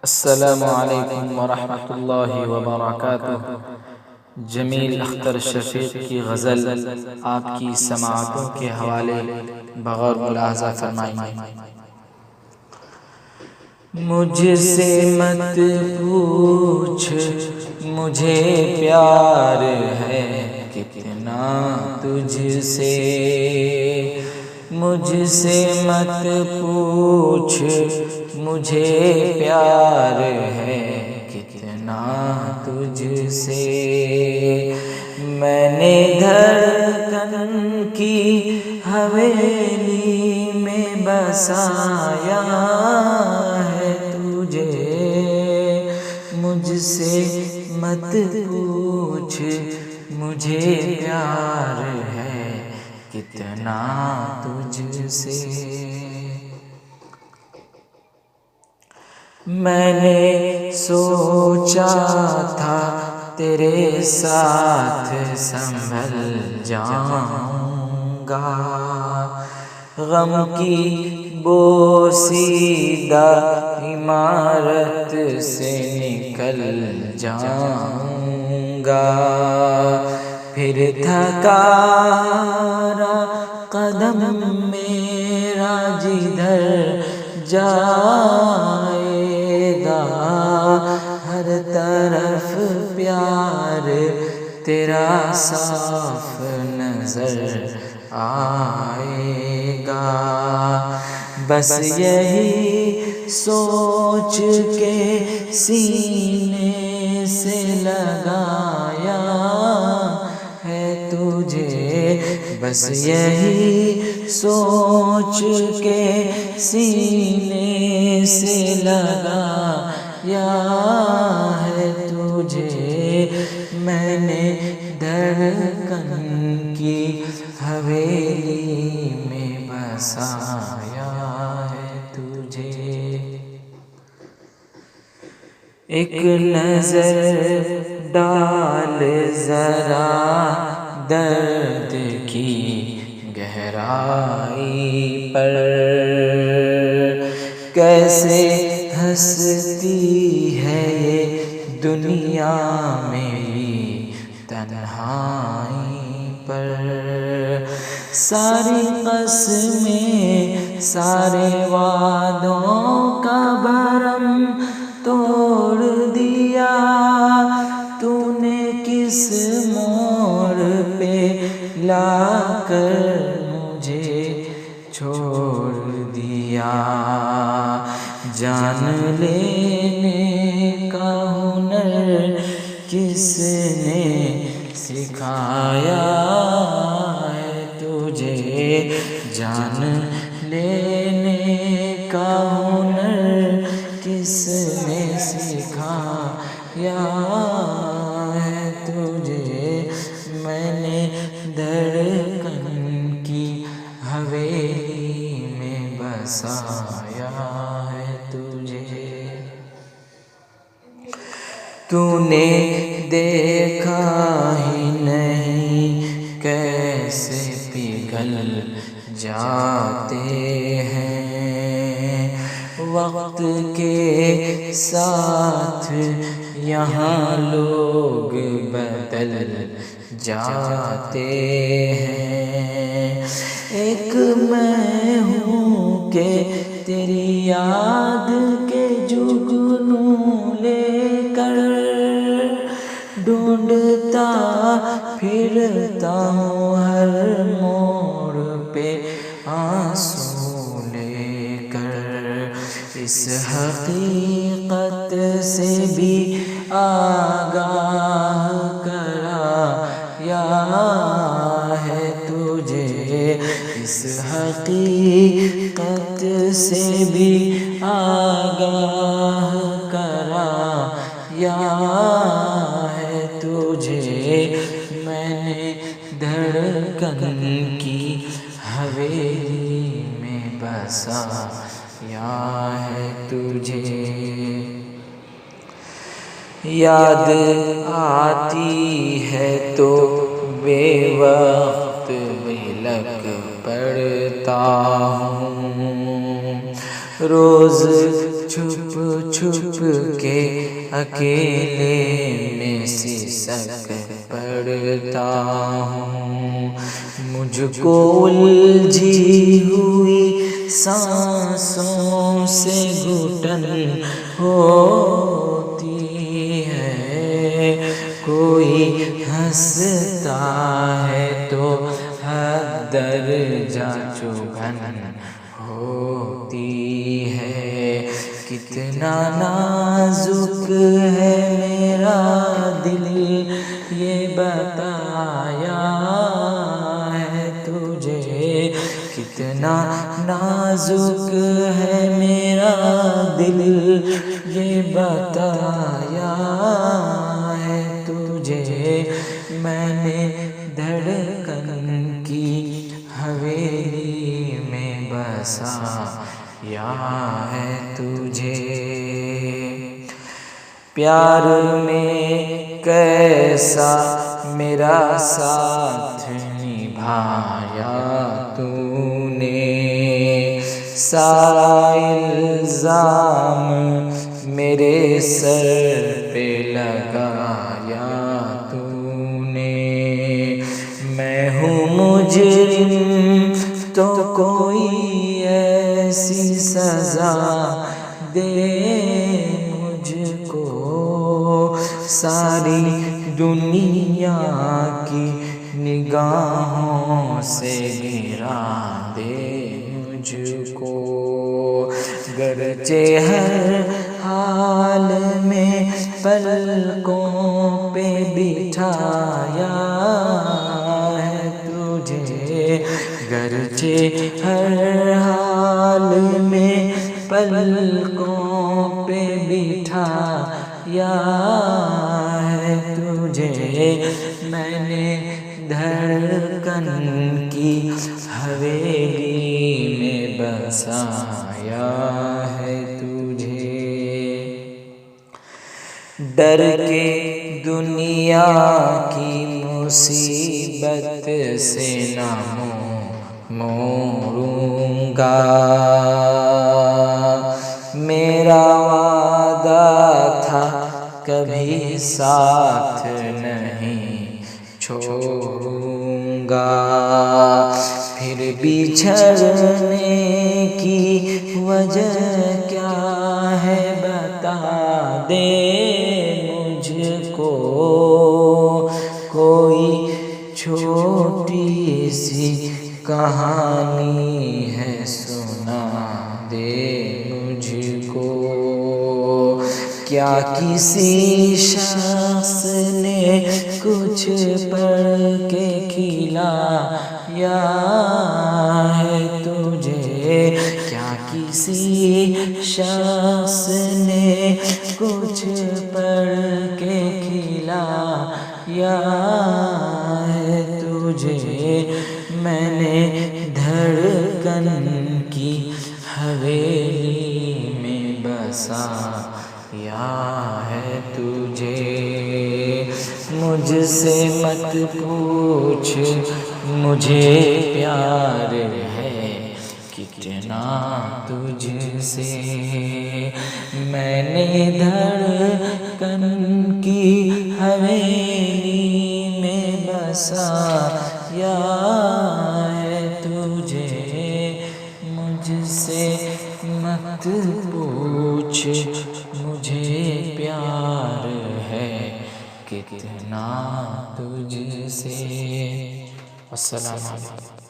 السلام علیکم ورحمۃ اللہ وبرکاتہ۔ جمیل اختر شفیق کی غزل آپ کی سماعتوں کے حوالے بغور ملاحظہ فرمائیں۔ مجھ سے مت پوچھ مجھے پیار ہے کتنا تجھ سے، مجھ سے مت پوچھ مجھے پیار ہے کتنا تجھ سے، میں نے دھڑکن کی حویلی میں بسایا ہے تجھے، مجھ سے مت پوچھ مجھے پیار ہے کتنا تجھ سے، میں نے سوچا تھا تیرے ساتھ سنبھل جاؤں گا، غم کی بوسیدہ عمارت سے نکل جاؤں گا، پھر تھکا قدم میرا جدھر جائے گا، ہر طرف پیار تیرا صاف نظر آئے گا، بس یہی سوچ کے سینے سے لگایا ہے تجھے، بس یہی سوچ کے سینے سے لگایا ہے تجھے، میں نے دھڑکن کی حویلی میں بسایا ہے تجھے، ایک نظر ڈال ذرا درد کی گہرائی پر، کیسے ہنستی ہے یہ دنیا میری تنہائی پر، ساری قسمیں سارے وعدوں کا بھرم توڑ دیا، تو نے کس موڑ پہ لا کر مجھے چھوڑ دیا، جان لینے کا ہنر کس نے سکھایا ہے تجھے، جان لینے کا ہنر کس نے سکھایا ہے تجھے، میں نے دھڑکن کی حویلی میں بسایا ہے تجھے، تو نے دیکھا ہی نہیں کیسے پگھل جاتے ہیں وقت کے ساتھ یہاں لوگ بدل جاتے ہیں، ایک میں ہوں کہ تیری یاد کے جگنوں لے کر ڈھونڈتا پھرتا ہوں ہر موڑ پہ آنسو لے کر، اس حقیقت سے بھی آگاہ کرایا ہے تجھے، اس حقیقت سے بھی آگاہ کرایا ہے تجھے، میں نے دھڑکن کی حویلی میں بسایا ہے تجھے، یاد آتی ہے تو بے وقت بلک پڑتا ہوں، روز چھپ چھپ کے اکیلے میں سسک پڑتا ہوں، مجھ کو الجھی ہوئی سانسوں سے گھٹن ہوتی ہے، کوئی ہنستا ہے تو حد درجہ چبھن ہوتی ہے، کتنا نازک ہے میرا دل یہ بتایا ہے تجھے، کتنا نازک ہے میرا دل یہ بتایا ہے تجھے، میں نے دھڑکن کی حویلی میں بسایا ہے تجھے، پیار میں کیسا میرا ساتھ نبھایا تو نے، سارا الزام میرے سر پہ لگایا تو نے، میں ہوں مجرم تو کوئی ایسی سزا دے مجھ کو، ساری دنیا کی نگاہوں سے گرا دے مجھ کو، گرچہ ہر حال میں پلکوں پہ بٹھایا ہے تجھے، گرچہ ہر حال میں پلکوں پہ بٹھایا ہے تجھے، میں نے دھڑکن کی حویلی میں بسایا ہے تجھے، ڈر کے دنیا کی مصیبت سے نہ منہ موڑوں گا، میرا وعدہ تھا کبھی ساتھ نہیں چھوڑوں گا، پھر بچھڑنے کی وجہ کیا ہے بتا دے مجھ کو، کوئی چھوٹی سی کہانی ہے سنا دے مجھ کو، کیا کسی شخص نے کچھ پڑھ کے کھلایا ہے تجھے، کیا کسی شخص نے کچھ پڑھ کے کھلایا ہے تجھے، میں نے دھڑکن کی حویلی میں بسایا ہے تجھے، مجھ سے مت پوچھ مجھے پیار ہے کتنا تجھ سے، میں نے دھڑکن کی حویلی میں بسایا ہے تجھے، مجھ سے مت پوچھ مجھے پیار ہے کتنا تجھ سے۔ السلام علیکم۔